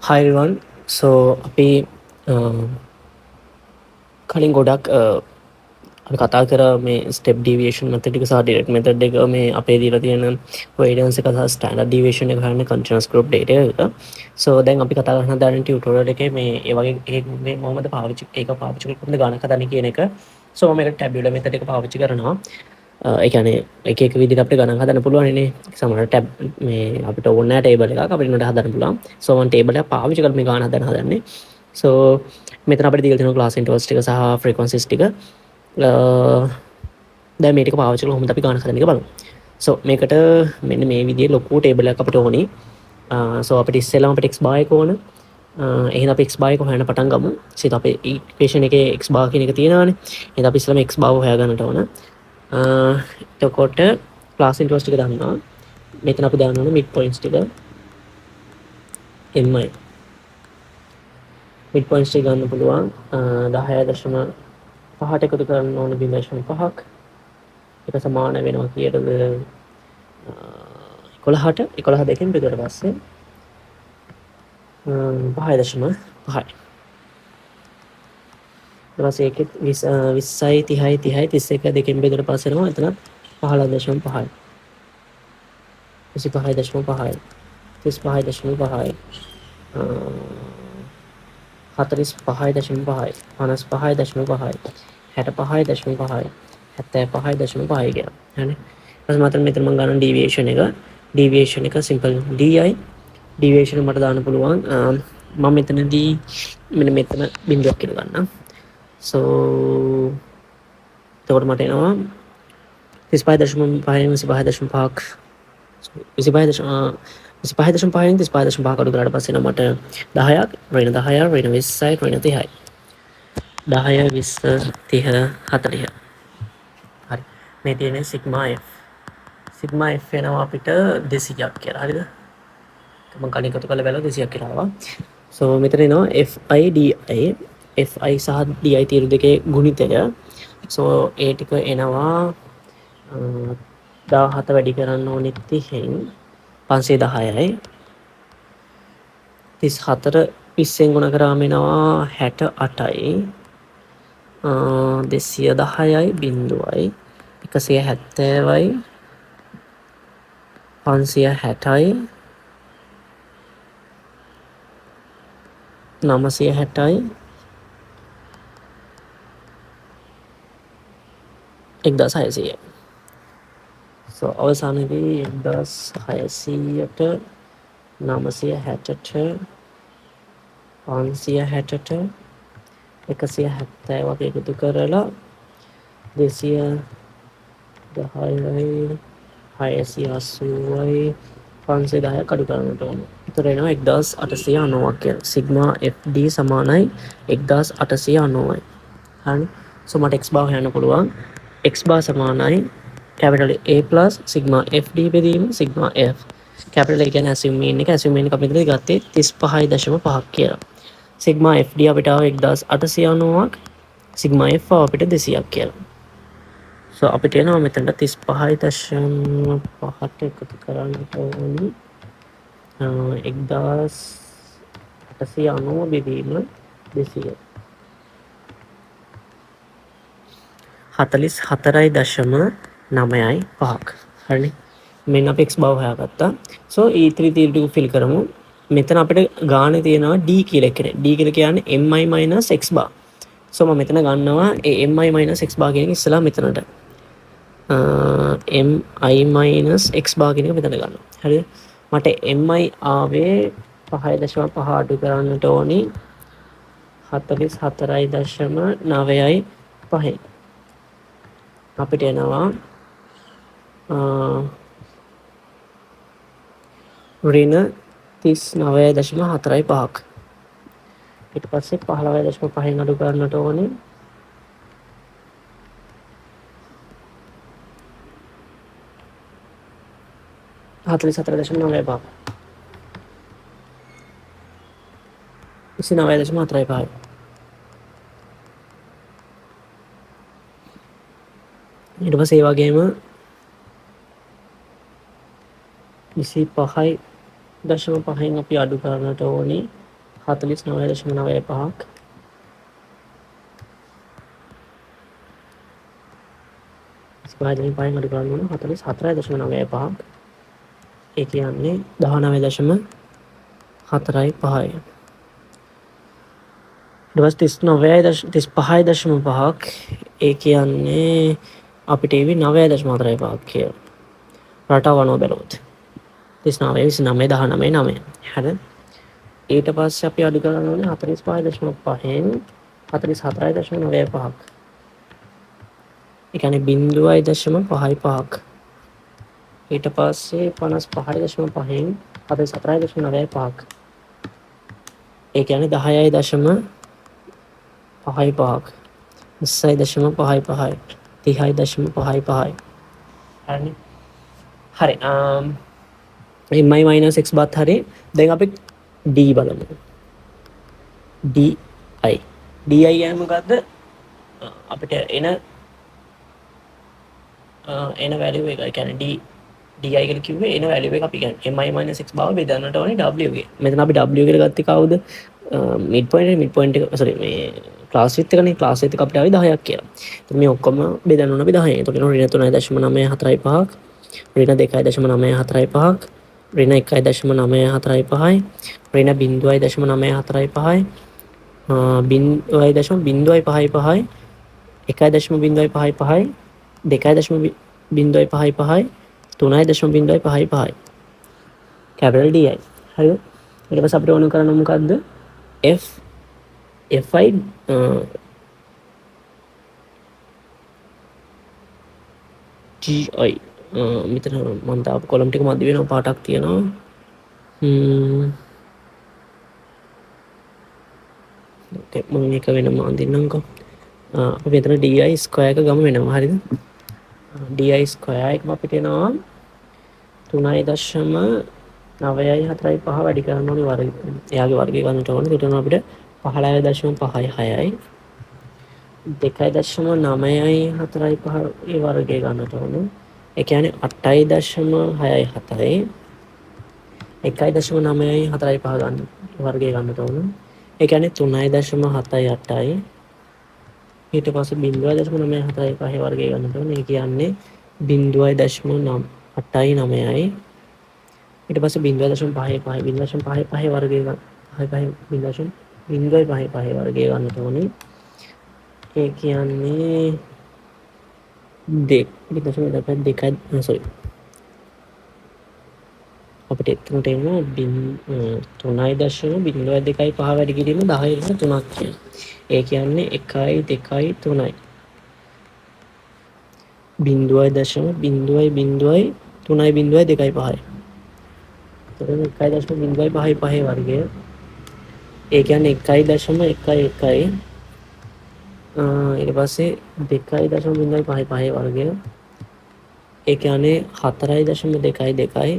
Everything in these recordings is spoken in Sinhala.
Hi everyone. So අපි කලින් ගොඩක් අපි කතා කර මේ ස්ටෙප් ඩීවියේෂන් මෙතඩ් එක සහ ඩිරෙක්ට් මෙතඩ් එක මේ අපේ දීලා තියෙන වේරියන්ස් එක සහ ස්ටෑන්ඩඩ් ඩීවියේෂන් එක ගන්න කන්ටිනියස් ගෲප් ඩේටා එක. So දැන් අපි කතා කරන දාන ටියුටෝරියල් එකේ මේ ඒ වගේ මේ මොකමද පාවිච්චි ඒක පාවිච්චි කරලා කොහොමද ගණන් හදන්නේ කියන එක. So මම මේක ටැබ්යුලර් මෙතඩ් එක පාවිච්චි කරනවා. ඒ කියන්නේ එක එක විදිහට අපිට ගණන් හදන්න පුළුවන්නේ. සමහර ටැබ් මේ අපිට ඕන නැහැ ටේබල් එකක් අපිට නට හදන්න පුළුවන්. So මම ටේබල් එක පාවිච්චි කරලා මේ ගණන් හදන්නේ. So මෙතන අපිට දීලා තියෙනවා ක්ලාස් ඉන්ටර්වල්ස් ටික සහ ෆ්‍රීකවන්සිස් ටික. දැන් මේ ටික පාවිච්චි කරලා කොහොමද අපි ගණන් හදන්නේ කියලා බලමු. So මේකට මෙන්න මේ විදිහේ ලොකු ටේබල් එකක් අපිට ඕනේ. So අපිට ඉස්සෙල්ලාම අපිට x bar එක ඕන. එහෙනම් අපි x bar එක හොයන්න පටන් ගමු. සිත අපේ ඉක්වේෂන් එකේ x bar කියන එක තියෙනවානේ. එහෙනම් අපි ඉස්සෙල්ලාම x bar හොයා ගන්නට ඕන. එතකොට ක්ලාස් ඉන්ටර්වල්ස් ටික දානවා. මෙතන අපි දාන්න ඕන මිඩ් පොයින්ට්ස් ටික mයි. මිඩ් පොයින්ට්ස් ටික ගන්න පුළුවන් 10.5ට එකතු කරන්න ඕන 0.5ක්. ඒක සමාන වෙනවා කීයටද 11ට 11 දෙකෙන් බෙදුවට පස්සේ 5.5යි. ඊට පස්සේ ඒකෙත් 20යි 30යි 30යි 31 දෙකෙන් බෙදුවට පස්සේ එනවා එතන 15.5යි. 25.5යි 35.5යි 45.5යි 55.5යි 65.5යි 75.5යි කියලා. හරිනේ. ඊට පස්සේ මෙතන මම ගන්න ඩීවියේෂන් එක සිම්පල් DI ඩීවියේෂන් මට දාන්න පුළුවන් මම මෙතනදී මෙන්න මෙතන බිඳුවක් කියලා ගන්නම්. So එතකොට මට එනවා 35.5න් 25.5ක් 25.5න් 35.5ක් අඩු කරාට පස්සේ නම් මට 10ක් ඍණ 10ක් ඍණ 20යි ඍණ 30යි 10 20 30 40. හරි. මේ තියෙන්නේ සිග්මා F. සිග්මා F වෙනවා අපිට 200ක් කියලා. හරිද? මම කලින් එකතු කරලා බැලුවා 200ක් කියලා ආවා. So මෙතන එනවා FI DI. FI සහ DI තීරු දෙකේ ගුණිතය. So ඒ ටික එනවා 17 වැඩි කරන්න ඕනේ 30න් 510යි 34 20ෙන් ගුණ කරාම එනවා 68යි 210යි බිංදුවයි 170යි 560යි 960යි 1600යි. So අවසානයේදී 1600ට 960ට 560ට 170 වගේ එකතු කරලා 210යි 680යි 510ක් අඩු කරන්නට ඕන. ඒතර එනවා 1890ක් කියලා. සිග්මා FD සමානයි 1890යි. හරි. So මට x bar හොයන්න පුළුවන්. x bar සමානයි capital A plus sigma FD බෙදීම sigma F. capital A කියන්නේ assume mean එක. assume mean එක අපි මෙතනදී ගත්තේ 35.5ක් කියලා. sigma FD අපිට ආව 1890ක්. sigma F ආව අපිට 200ක් කියලා. So අපිට එනවා මෙතනට 35.5ට එකතු කරන්න ඕනි 1890 බෙදීම 200. 44.9යි 5ක්. හරිනේ. මෙන්න අපි x බව හොයාගත්තා. So E3 තීරු ටික ෆිල් කරමු. මෙතන අපිට ගානේ තියෙනවා D කියලා එකනේ. D කියලා කියන්නේ mi minus x bar. So මම මෙතන ගන්නවා ඒ mi minus x bar කියන එක ඉස්සලා මෙතනට. mi minus x bar කියන එක මෙතන ගන්නවා. හරිද? මට mi ආවේ 5.5 අඩු කරන්නට ඕනි 44.9යි 5. අපිට එනවා ඍණ 39.45ක්. ඊට පස්සේ 15.5න් අඩු කරන්නට ඕනේ 44.95. 29.45. ඊට පස්සේ ඒ වගේම 25.5න් අපි අඩු කරන්නට ඕනේ 49.95. ස්පාදනය පහෙන් අඩු කරන්න ඕන 44.95. ඒ කියන්නේ 19.45. ඊට පස්සේ 35.5ක් ඒ කියන්නේ අපිට එවි 9.45ක් කියලා. රටාව අනුව බැලුවොත් 39 29 19 හරි. ඊට පස්සේ අපි අඩු කරන්න ඕනේ 45.5න් 44.95ක්. ඒ කියන්නේ 0.55ක්. ඊට පස්සේ 55.5න් 44.95ක්. ඒ කියන්නේ 10.55ක්. 20.55යි. 30.55යි. හරිනේ. හරි. mi minus x බත් හරි. දැන් අපි d බලමු. di. di කියන්නේ මොකද්ද? අපිට එන වැලියු එක. ඒ කියන්නේ di කියලා කිව්වේ එන වැලියු එක අපි කියන්නේ mi minus x බව බෙදන්නට ඕනේ w ගේ. මෙතන අපි w කියලා ගත්තේ කවුද? මිඩ් පොයින්ට් එක sorry මේ ක්ලාස් විත් එකනේ ක්ලාස් විත් එක අපිට ආවේ 10ක් කියලා. එතකොට මේ ඔක්කොම බෙදන්න ඕන අපි 10න්. එතකොට ඍණ 3.945ක් ඍණ 2.945ක් ඍණ 1.945යි ඍණ 0.945යි 0.055යි 1.055යි 2.055යි 3.055යි කැපිටල් DI. හරිද? ඊට පස්සේ අපිට ඕන කරන්න මොකද්ද? fi gi මෙතන මම තාප කොලම් ටික මදි වෙනවා පාටක් තියෙනවා. ඕකේ මම මේක වෙනම අඳින්නම්කෝ. අපි මෙතන di ස්ක්වයර් එක ගමු වෙනවා. හරිද? di ස්ක්වයර් එකම අපිට එනවා 3.945 වැඩි කරන්න ඕනේ වර්ගය. එයාගේ වර්ගය ගන්නට ඕනේ. ඒකට අපිට 15.56යි 2.945 ඒ වර්ගය ගන්නට ඕනේ. ඒ කියන්නේ 8.67යි 1.945 ගන්න වර්ගය ගන්නට ඕනේ. ඒ කියන්නේ 3.78යි ඊට පස්සේ 0.945 වර්ගය ගන්නට ඕනේ. ඒ කියන්නේ 0.8යි ඊට පස්සේ 0.55 වර්ගය ගන්න 0.55 වර්ගය ගන්නට ඕනේ. ඒ කියන්නේ 2.2 sorry අපිට එතනට එනවා 3.02.5 වැඩි කිරීම 10.3ක් කියන. ඒ කියන්නේ 1 2 3යි 0.0.3.2.5යි. එතකොට 1.055 වර්ගය. ඒ කියන්නේ 1.11යි ඊට පස්සේ 2.055 වර්ගය. ඒ කියන්නේ 4.222යි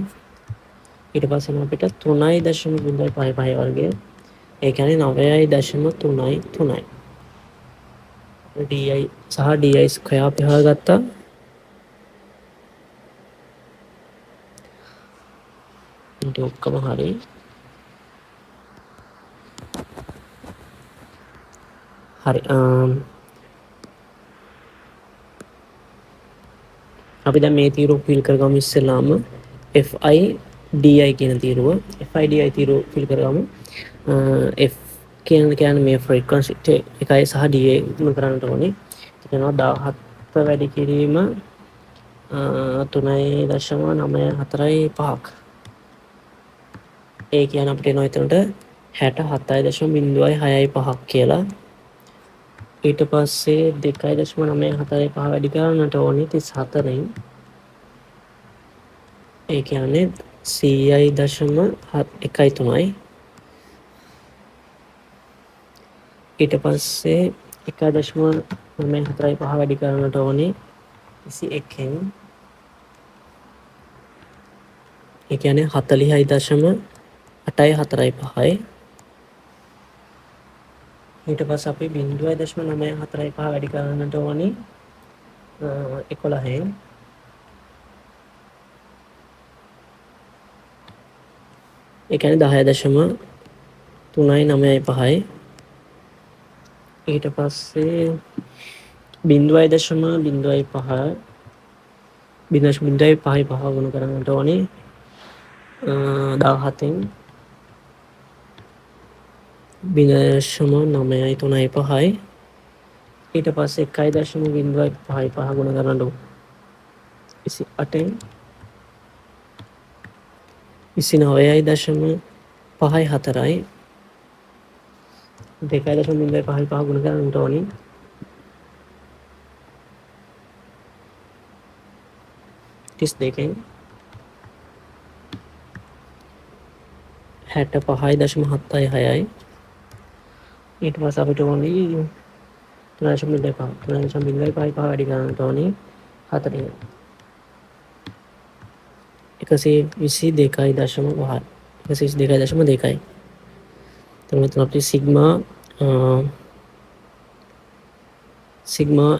ඊට පස්සේ අපිට 3.055 වර්ගය. ඒ කියන්නේ 9.33යි. di සහ di ස්ක්වයර් අපි හොයාගත්තා. ඒක ඔක්කොම හරි. හරි අපි දැන් මේ තීරුව ෆිල් කරගමු ඉස්සෙල්ලාම fi di කියන තීරුව fi di තීරුව ෆිල් කරගමු. f කියන්නේ මේ ෆ්‍රීකවන්සි එකයි සහ di ගුණ කරන්නට ඕනේ. එතනවා 17 වැඩි කිරීම 3.945ක්. ඒ කියන්නේ අපිට එනවා එතනට 67.065ක් කියලා. ඊට පස්සේ 2.945 වැඩි කරන්නට ඕනේ 34න්. ඒ කියන්නේ 100.13යි. ඊට පස්සේ 1.945 වැඩි කරන්නට ඕනේ 21න්. ඒ කියන්නේ 40.845යි. ඊට පස්සේ අපි 0.945 වැඩි කරන්නට ඕනේ 11න්. ඒ කියන්නේ 10.8 3.95යි. ඊට පස්සේ 0.05 0.5 ගුණ කරන්නට ඕනේ 17න් 0.935යි. ඊට පස්සේ 1.05 ගුණ කරන්නට 28න් 29.54යි. 2.05 ගුණ කරන්නට ඕනේ 32න් 65.76යි. ඊට පස්සේ අපිට ඕනේ 3.05 වැඩි කරන්නට ඕනේ 4න් 122.5 122.2යි. එතකොට මෙතන අපිට සිග්මා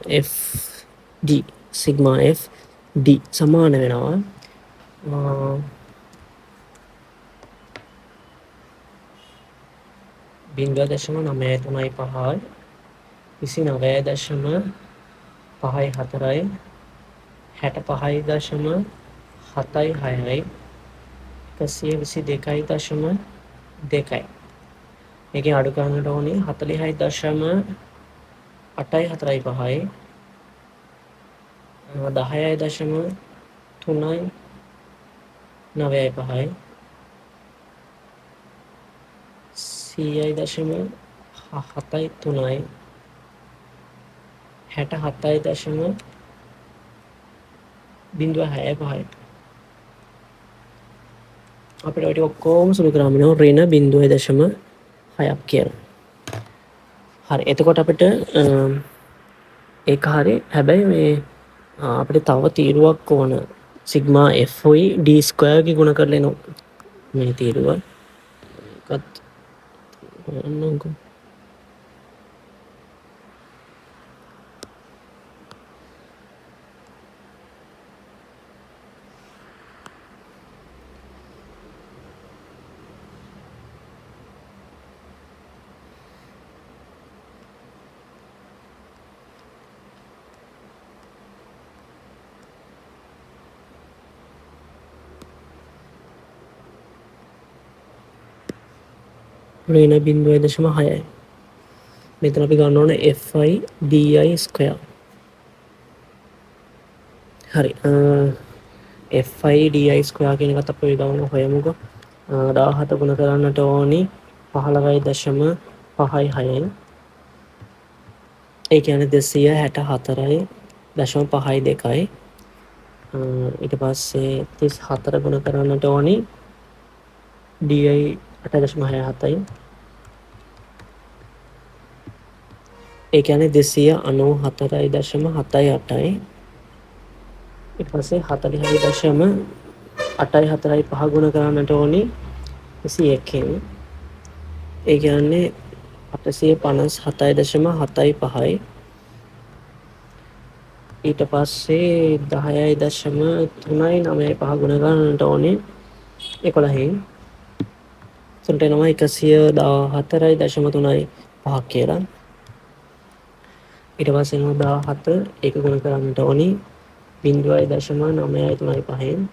FD සමාන වෙනවා 0.935යි 29.54යි 65.76යි 122.2යි. මේකෙන් අඩු කරන්නට ඕනේ 40.845යි 10.395යි 100.73යි 67.05යි. අපිට ඔය ටික ඔක්කොම සුළු කරාම එනවා ඍණ 0.6ක් කියලා. හරි. එතකොට අපිට ඒක හරි. හැබැයි මේ අපිට තව තීරුවක් ඕන. සිග්මා F/d² ගේ ගුණ කරලා එන මේ තීරුව. ඒකත් ඕනනම් ඍණ 0.6යි. මෙතන අපි ගන්න ඕන FI/DI². හරි. FI/DI² කියන එකත් අපි ගමු හොයමුකෝ. 17 ගුණ කරන්නට ඕනි 15.56යි. ඒ කියන්නේ 264.52යි. ඊට පස්සේ 34 ගුණ කරන්නට ඕනි DI 8.67යි. ඒ කියන්නේ 294.78යි. ඊට පස්සේ 46.845 ගුණ කරන්නට ඕනි 21න්. ඒ කියන්නේ 857.75යි. ඊට පස්සේ 10.395 ගුණ කරන්නට ඕනේ 11න්. එතකොට එනවා 114.35 කියලා. ඊට පස්සේ එනවා 17 ඒක ගුණ කරන්නට ඕනි 0.935න්.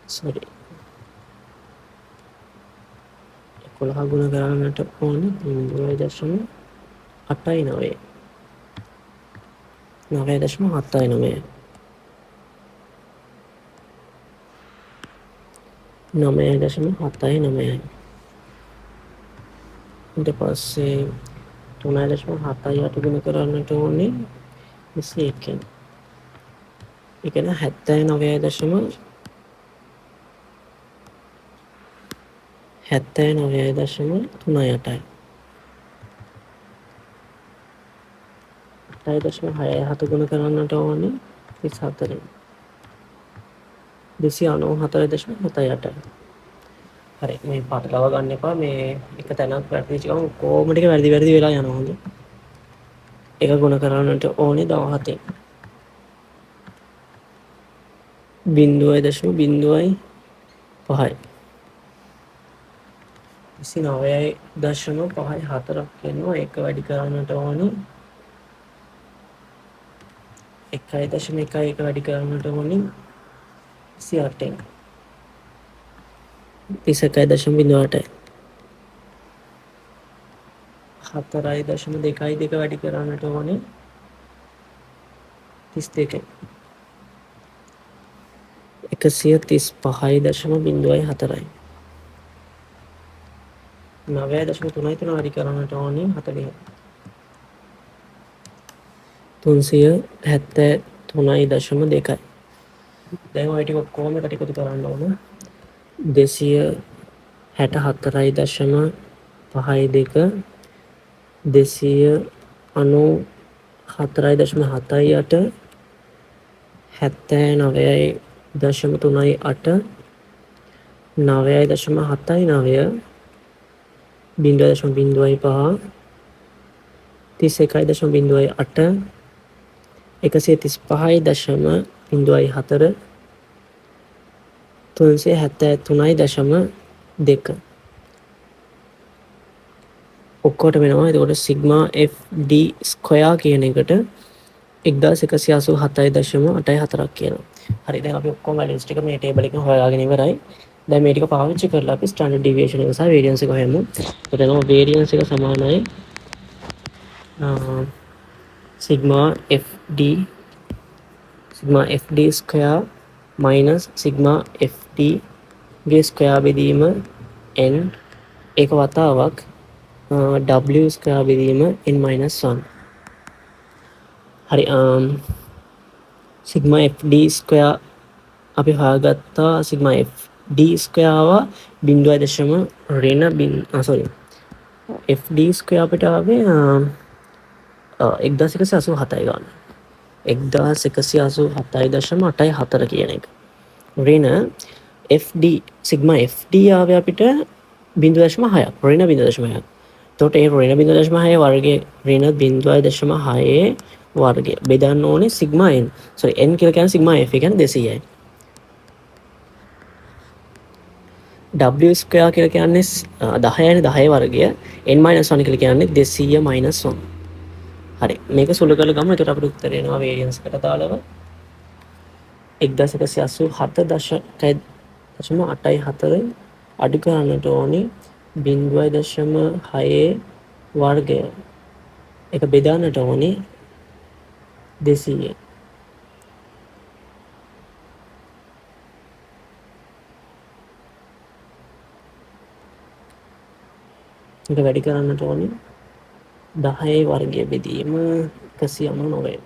sorry 11 ගුණ කරන්නට ඕනි 0.89 9.79 9.79යි. ඊට පස්සේ 3.78 ගුණ කරන්නට ඕනේ 21න්. ඒ කියන්නේ 79.38යි. 8.67 ගුණ කරන්නට ඕනේ 34න්. 294.78යි. හරි. මේ පාට ගව ගන්න එපා. මේ එක තැනක් වැරදිච්ච ගමන් කොහොම ටික වැරදි වෙලා යනවා. හොඳ. එක ගුණ කරන්නට ඕනේ 17න්. 0.05යි. 29.4ක් වෙනවා. ඒක වැඩි කරන්නට ඕනි 1.1 වැඩි කරන්නට ඕනි 28න් 31.08යි 4.22 වැඩි කරන්නට ඕනි 32න් 135.04යි 9.33 වැඩි කරන්නට ඕනි 40යි 373.2යි දැන් ඔය ටික ඔක්කොම එකට එකතු කරන්න ඕන 264.52 294.78 79.38 9.79 0.05 31.08 135.04 373.2 ඔක්කොට වෙනවා. එතකොට සිග්මා FD ස්ක්වයා කියන එකට 1187.84ක් කියනවා. හරි දැන් අපි ඔක්කොම වැලියුස් ටික මේ ටේබල් එකෙන් හොයාගෙන ඉවරයි. දැන් මේ ටික පාවිච්චි කරලා අපි ස්ටෑන්ඩඩ් ඩීවියේෂන් එක සහ වේරියන්ස් එක හොයමු. එතකොට වේරියන්ස් එක සමානයි sigma FD square minus sigma FD ගේ ස්ක්වයා බෙදීම n ඒක වතාවක් w ස්ක්වයා බෙදීම n-1 හරි සිග්මා FD ස්ක්වයා අපි හොයාගත්තා සිග්මා FD ස්ක්වයාව 0.2 FD ස්ක්වයා අපිට ආවේ 1187යි ගන්න 1187.84 කියන එක ඍණ FD සිග්මා FD ආවේ අපිට 0.6ක් ඍණ 0.6ක් එතකොට ඒ ඍණ 0.6 වර්ගයේ ඍණ 0.6 වර්ගය බෙදන්න ඕනේ සිග්මා n සෝරි n කියලා කියන්නේ සිග්මා f කියන්නේ 200යි w ස්ක්වයා කියලා කියන්නේ 10යි 10 වර්ගය n-1 කියලා කියන්නේ 200 - 1 හරි මේක සුළු කරලා ගමු. එතකොට අපිට උත්තරේ එනවා වේරියන්ස් එකට දාලව 1187.8 අඩු කරන්නට ඕනි 0.6 වර්ගය එක බෙදන්නට ඕනි 200 එක වැඩි කරන්නට ඕනි 10 වර්ගය බෙදීම 199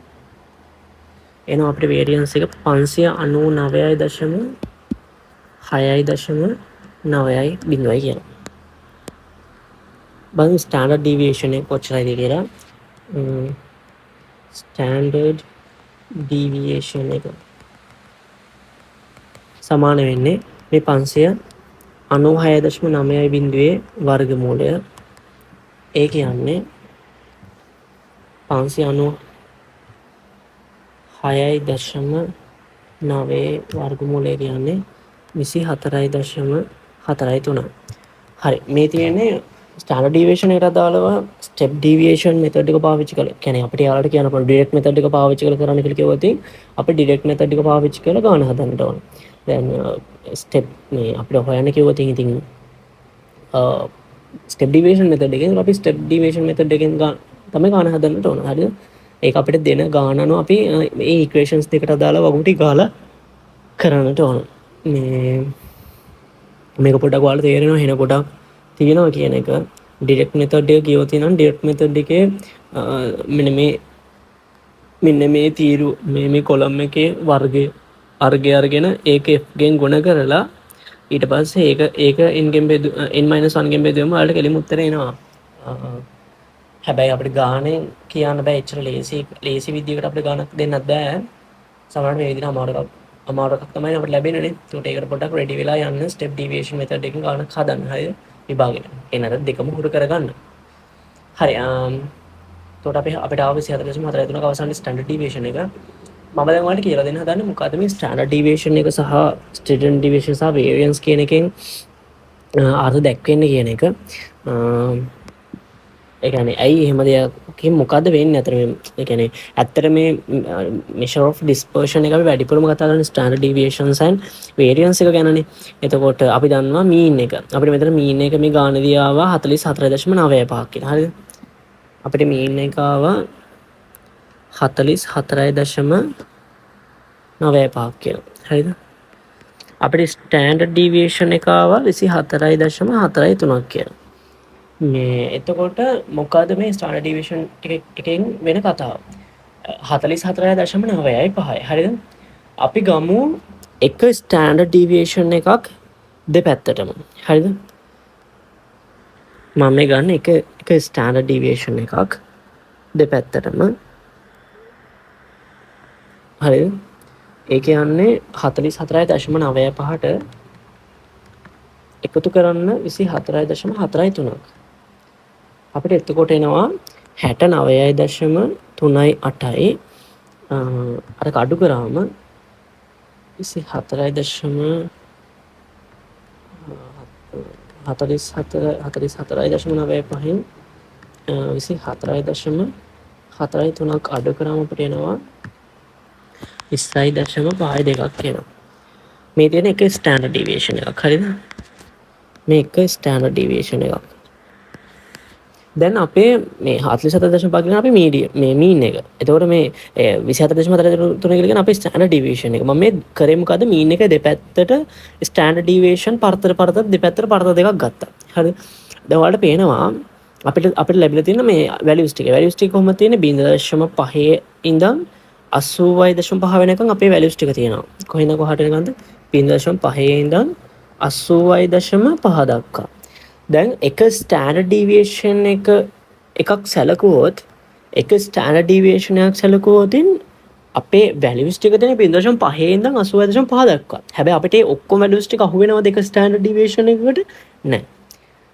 එනවා අපිට වේරියන්ස් එක 599.6.9යි බිඳුවයි කියනවා. බලමු ස්ටෑන්ඩඩ් ඩීවියේෂන් එක කොච්චරයිද කියලා. ස්ටෑන්ඩඩ් ඩීවියේෂන් එක සමාන වෙන්නේ මේ 596.9යි බිඳුවේ වර්ගමූලය ඒ කියන්නේ 596.9 වර්ගමූලය කියන්නේ 24.43. හරි මේ තියෙන්නේ ස්ටෑන්ඩඩ් ඩීවියේෂන් එකට අදාළව ස්ටෙප් ඩීවියේෂන් මෙතඩ් එක පාවිච්චි කරලා. කියන්නේ අපිට යාළුවට කියන්න පුළුවන් ඩිරෙක්ට් මෙතඩ් එක පාවිච්චි කරලා කරන්න කියලා කිව්වොත් අපි ඩිරෙක්ට් මෙතඩ් එක පාවිච්චි කරලා ගාන හදන්න ඕන. දැන් ස්ටෙප් මේ අපිට හොයන්න කිව්වොත් ඉතින් ස්ටෙප් ඩීවියේෂන් මෙතඩ් එකෙන් අපි ස්ටෙප් ඩීවියේෂන් මෙතඩ් එකෙන් තමයි ගාන හදන්නට ඕන. හරිද? ඒක අපිට දෙන ගාන අනුව අපි මේ ඉක්වේෂන්ස් දෙකට අදාළව වගුටි ගාලා කරන්නට ඕන. මේක පොඩ්ඩක් ඔයාලට තේරෙනවා වෙන පොඩක් තියෙනවා කියන එක. ඩිරෙක්ට් මෙතඩ් එක කියවොත් නම් ඩිරෙක්ට් මෙතඩ් එකේ මෙන්න මේ තීරු මේ කොලම් එකේ වර්ගය අරගෙන ඒක f ගෙන් ගුණ කරලා ඊට පස්සේ ඒක n ගෙන් n-1 ගෙන් බෙදුවම ඔයාලට කෙලිම උත්තරේ එනවා. හැබැයි අපිට ගානේ කියන්න බෑ එච්චර ලේසි විදියකට අපිට ගානක් දෙන්නත් බෑ. සමහරවිට මේ විදිහට අමාරුවක් තමයි අපිට ලැබෙන්නේ. ඒකට ඒකට පොඩ්ඩක් රෙඩි වෙලා යන්න ස්ටෙප් ඩීවියේෂන් මෙතඩ් එකෙන් ගානක් හදන්න. හරිද? විභාගෙට. එනද දෙකම හුරු කරගන්න. හරි. එතකොට අපිට ආවේ 4.43ක අවසාන ස්ටෑන්ඩඩ් ඩීවියේෂන් එක. මම දැන් ඔයාලට කියලා දෙන්න හදන්නේ මොකද්ද මේ ස්ටෑන්ඩඩ් ඩීවියේෂන් එක සහ ස්ටෑන්ඩඩ් ඩීවියේෂන් සහ වේරියන්ස් කියන එකෙන් අර්ථ දැක්වෙන්න කියන එක. එකන ඇයි එහෙම දෙයකින් මොකක්ද වෙන්න ඇතර එකන ඇත්තර මේ මිෂෝ ඩිස්පර්ෂණ එක වැඩිපුරම කතාරන ස්ටාන්ඩ් ඩීවියේෂන්සන් වේරියන්ස එක ගැන එතකොට අපි දන්නවා මීන් එක අපට මෙතර මීන එක මේ ගානදියාව 44.9 හරි අපිට මීන් එකාව 44.9 කියලා හරිද අපිට ස්ටෑන්ඩ් ඩීවියේෂන් එකාව 24.43 කියලා මේ එතකොට මොකද මේ ස්ටාන්ඩඩ් ඩීවියේෂන් එකෙන් වෙන කතාව 44.9යි හරිද අපි ගමු එක ස්ටෑන්ඩඩ් ඩීවියේෂන් එකක් දෙපැත්තටම හරිද මම මේ ගන්න එක ස්ටෑන්ඩඩ් ඩීවියේෂන් එකක් දෙපැත්තටම හරිද ඒ කියන්නේ 44.95ට එකතු කරන්න 24.43ක් අපිට එතකොට එනවා 69.38යි අර අඩු කරාම 44.9 24.43ක් අඩු කරාම අපිට එනවා 20.52ක් කියනවා මේ තියෙන එක ස්ටෑන්ඩඩ් ඩීවියේෂන් එකක් හරිද මේ එක ස්ටෑන්ඩඩ් ඩීවියේෂන් එකක් දැන් අපේ මේ 47.5 කියන අපේ මීඩියම් මේ මීන් එක. එතකොට මේ 27.43 කියන අපේ ස්ටෑන්ඩඩ් ඩීවියේෂන් එක. මම මේ කරේ මොකද මීන් එක දෙපැත්තට ස්ටෑන්ඩඩ් ඩීවියේෂන් පරතර දෙපැත්තට පරතර දෙකක් ගත්තා. හරිද? දැන් ඔයාලට පේනවා අපිට ලැබිලා තියෙන මේ වැලියුස් ටික. වැලියුස් ටික කොහොමද තියෙන්නේ 0.5 ඉඳන් 80.5 වෙනකන් අපේ වැලියුස් ටික තියෙනවා. කොහෙන්ද කොහාට වෙනකන්ද 0.5 ඉඳන් 80.5 දක්වා. දැන් එක ස්ටෑන්ඩඩ් ඩීවියේෂන් එකක් සැලකුවොත් එක ස්ටෑන්ඩඩ් ඩීවියේෂනයක් සැලකුවොතින් අපේ වැලියුස් ටික තියෙන 0.5 ඉඳන් 80.5 දක්වා. හැබැයි අපිට ඔක්කොම වැලියුස් ටික අහු වෙනවද එක ස්ටෑන්ඩඩ් ඩීවියේෂන් එකකට? නැහැ.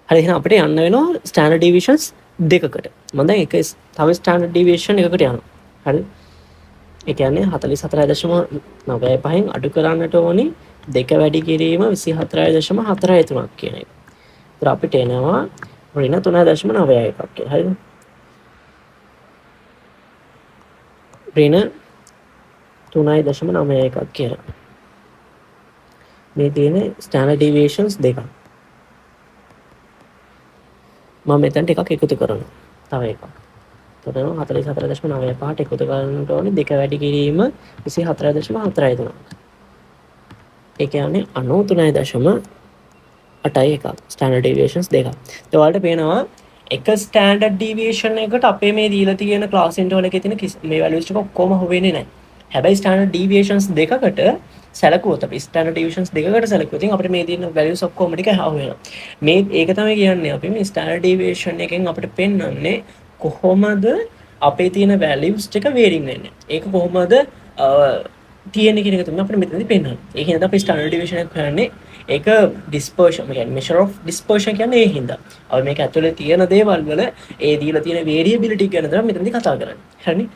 හරි එහෙනම් අපිට යන්න වෙනවා ස්ටෑන්ඩඩ් ඩීවියේෂන්ස් දෙකකට. මම දැන් එක තව ස්ටෑන්ඩඩ් ඩීවියේෂන් එකකට යනවා. හරිද? ඒ කියන්නේ 44.95න් අඩු කරන්නට ඕනි දෙක වැඩි කිරීම 24.43ක් කියන එක. ඒතර අපිට එනවා ඍණ 3.91ක් කියලා. හරිද? ඍණ 3.91ක් කියලා. මේ තියෙන ස්ටෑන්ඩඩ් ඩීවියේෂන්ස් දෙකක්. මම මෙතනට එකක් එකතු කරනවා. තව එකක්. එතකොට 44.95ට එකතු කරන්නට ඕනේ දෙක වැඩි කිරීම 24.43ක්. ඒ කියන්නේ 93.81 ස්ටෑන්ඩඩ් ඩීවියේෂන්ස් දෙකක්. ඒ වලට පේනවා එක ස්ටෑන්ඩඩ් ඩීවියේෂන් එකට අපේ මේ දීලා තියෙන ක්ලාස් ඉන්ටර්වල් එකේ තියෙන මේ වැලියුස් ටික ඔක්කොම හොවෙන්නේ නැහැ. හැබැයි ස්ටෑන්ඩඩ් ඩීවියේෂන්ස් දෙකකට සැලකුවොත් අපි ස්ටෑන්ඩඩ් ඩීවියේෂන්ස් දෙකකට සැලකුවොත් අපිට මේ තියෙන වැලියුස් ඔක්කොම ටික හවු වෙනවා. මේ ඒක තමයි කියන්නේ අපි මේ ස්ටෑන්ඩඩ් ඩීවියේෂන් එකෙන් අපිට පෙන්වන්නේ කොහොමද අපේ තියෙන වැලියුස් ටික වේරින් වෙන්නේ. ඒක කොහොමද තියෙන කියන එක තමයි අපිට මෙතනදී පෙන්වන්නේ. ඒක හින්දා අපි ස්ටෑන්ඩඩ් ඩීවියේෂන් එක කරන්නේ ඒක ඩිස්පර්ෂන් කියන්නේ මෙෂර් ඔෆ් ඩිස්පර්ෂන් කියන්නේ ඒ හින්දා. අපි මේක ඇතුලේ තියෙන දේවල් වල ඒ දීලා තියෙන වේරියබිලිටි ගැන තමයි මෙතනදී කතා කරන්නේ. හරිනේ?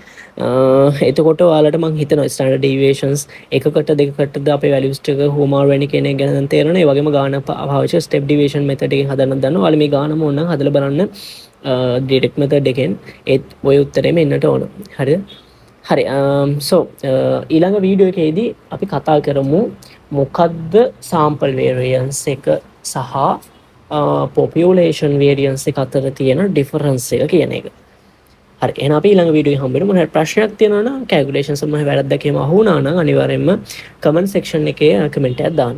එතකොට ඔයාලට මං හිතනවා ස්ටෑන්ඩඩ් ඩීවියේෂන්ස් එකකට දෙකකටද අපේ වැලියුස් ටික හුවමාරු වෙන්නේ කියන එක ගැන තේරෙනවා. ඒ වගේම ගාන පාවිච්චි ස්ටෙප් ඩීවියේෂන් මෙතඩ් එකෙන් හදන්න දන්නවා. ඔයාලා මේ ගානම ඕනනම් හදලා බලන්න ඩිරෙක්ට් මෙතඩ් එකෙන් ඒත් ඔය උත්තරේම එන්නට ඕන. හරිද? හරි ඊළඟ වීඩියෝ එකේදී අපි කතා කරමු මොකක්ද සාම්පල් වේරියන්ස් එක සහ පොපියුලේෂන් වේරියන්ස් එක අතර තියෙන ඩිෆරන්ස් එක කියන එක. හරි එහෙනම් අපි ඊළඟ වීඩියෝ එකේ හම්බ වෙනවා. මොනවා ප්‍රශ්නයක් තියෙනවා නම් කැල්කියුලේෂන්ස් මොනවා වැරද්දක් එහෙම අහුණා නම් අනිවාර්යෙන්ම කමෙන්ට් සෙක්ෂන් එකේ කමෙන්ට් එකක් දාන්න.